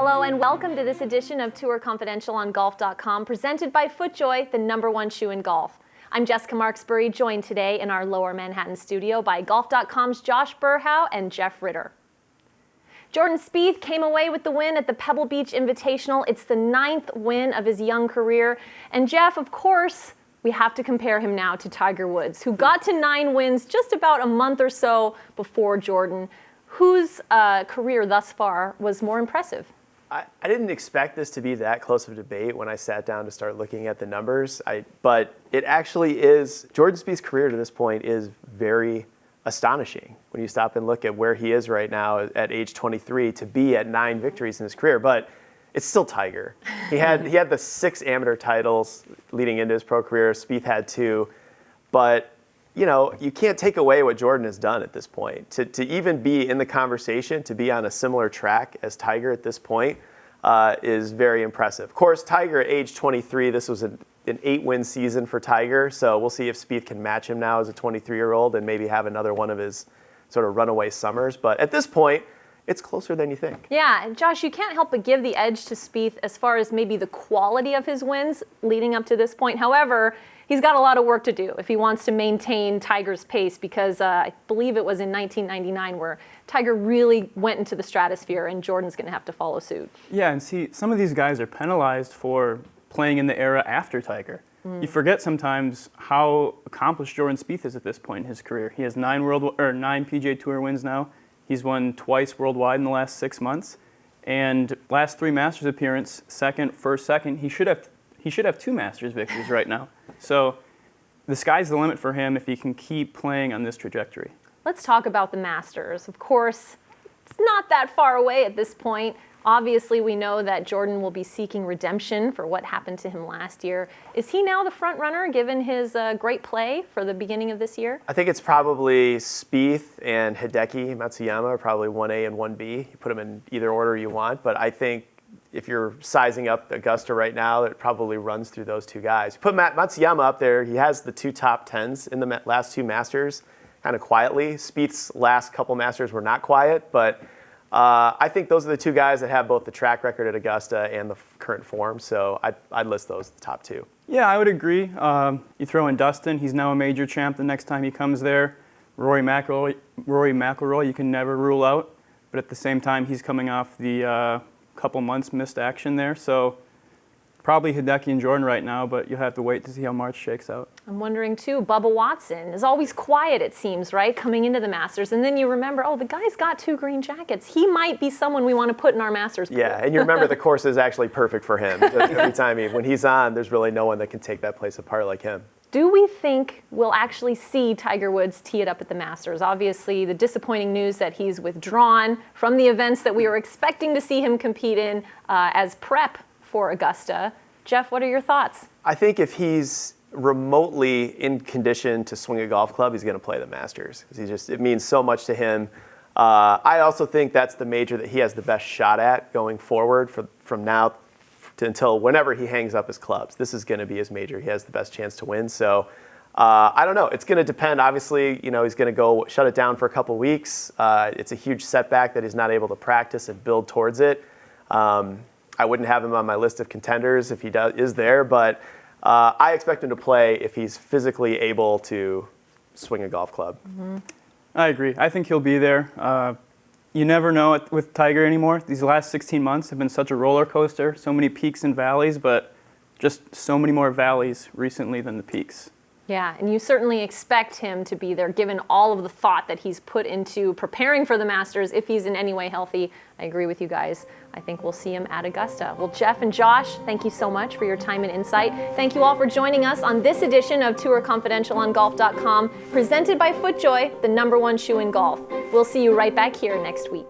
Hello and welcome to this edition of Tour Confidential on Golf.com, presented by FootJoy, the #1 shoe in golf. I'm Jessica Marksbury, joined today in our Lower Manhattan studio by Golf.com's Josh Burhow and Jeff Ritter. Jordan Spieth came away with the win at the Pebble Beach Invitational. It's the 9th win of his young career. And Jeff, of course, we have to compare him now to Tiger Woods, who got to 9 wins just about a month or so before Jordan. Whose career thus far was more impressive? I didn't expect this to be that close of a debate when I sat down to start looking at the numbers. But it actually is. Jordan Spieth's career to this point is very astonishing when you stop and look at where he is right now at age 23 to be at 9 victories in his career. But it's still Tiger. He had the 6 amateur titles leading into his pro career. Spieth had 2, but you know, you can't take away what Jordan has done at this point. To even be in the conversation, to be on a similar track as Tiger at this point is very impressive. Of course, Tiger at age 23, this was an 8-win season for Tiger, so we'll see if Spieth can match him now as a 23-year-old and maybe have another one of his sort of runaway summers. But at this point, it's closer than you think. Yeah, and Josh, you can't help but give the edge to Spieth as far as maybe the quality of his wins leading up to this point. However, he's got a lot of work to do if he wants to maintain Tiger's pace, because I believe it was in 1999 where Tiger really went into the stratosphere and Jordan's going to have to follow suit. Yeah, and see, some of these guys are penalized for playing in the era after Tiger. You forget sometimes how accomplished Jordan Spieth is at this point in his career. He has 9 PGA Tour wins now. He's won twice worldwide in the last 6 months. And last 3 Masters appearance, first, second, he should have 2 Masters victories right now. So the sky's the limit for him if he can keep playing on this trajectory. Let's talk about the Masters. Of course, it's not that far away at this point. Obviously, we know that Jordan will be seeking redemption for what happened to him last year. Is he now the front runner given his great play for the beginning of this year? I think it's probably Spieth and Hideki Matsuyama are probably 1A and 1B. You put them in either order you want, but I think if you're sizing up Augusta right now, it probably runs through those 2 guys. Put Matsuyama up there. He has the 2 top 10s in the last 2 Masters, kind of quietly. Spieth's last couple Masters were not quiet, but I think those are the 2 guys that have both the track record at Augusta and the current form, so I'd list those the top 2. Yeah, I would agree. You throw in Dustin, he's now a major champ the next time he comes there. Rory McIlroy, you can never rule out, but at the same time, he's coming off the couple months missed action there, so probably Hideki and Jordan right now, but you'll have to wait to see how March shakes out. I'm wondering too, Bubba Watson is always quiet, it seems, right, coming into the Masters, and then you remember, oh, the guy's got 2 green jackets. He might be someone we want to put in our Masters pool. Yeah, and you remember the course is actually perfect for him. Every time when he's on, there's really no one that can take that place apart like him. Do we think we'll actually see Tiger Woods tee it up at the Masters? Obviously, the disappointing news that he's withdrawn from the events that we were expecting to see him compete in as prep for Augusta. Jeff, what are your thoughts? I think if he's remotely in condition to swing a golf club, he's going to play the Masters, because it means so much to him. I also think that's the major that he has the best shot at going forward from now until whenever he hangs up his clubs. This is going to be his major. He has the best chance to win. So I don't know. It's going to depend. Obviously, you know, he's going to go shut it down for a couple weeks. It's a huge setback that he's not able to practice and build towards it. I wouldn't have him on my list of contenders if he is there, but I expect him to play if he's physically able to swing a golf club. I agree. I think he'll be there. You never know with Tiger anymore. These last 16 months have been such a roller coaster, so many peaks and valleys, but just so many more valleys recently than the peaks. Yeah, and you certainly expect him to be there given all of the thought that he's put into preparing for the Masters if he's in any way healthy. I agree with you guys. I think we'll see him at Augusta. Well, Jeff and Josh, thank you so much for your time and insight. Thank you all for joining us on this edition of Tour Confidential on Golf.com, presented by FootJoy, the #1 shoe in golf. We'll see you right back here next week.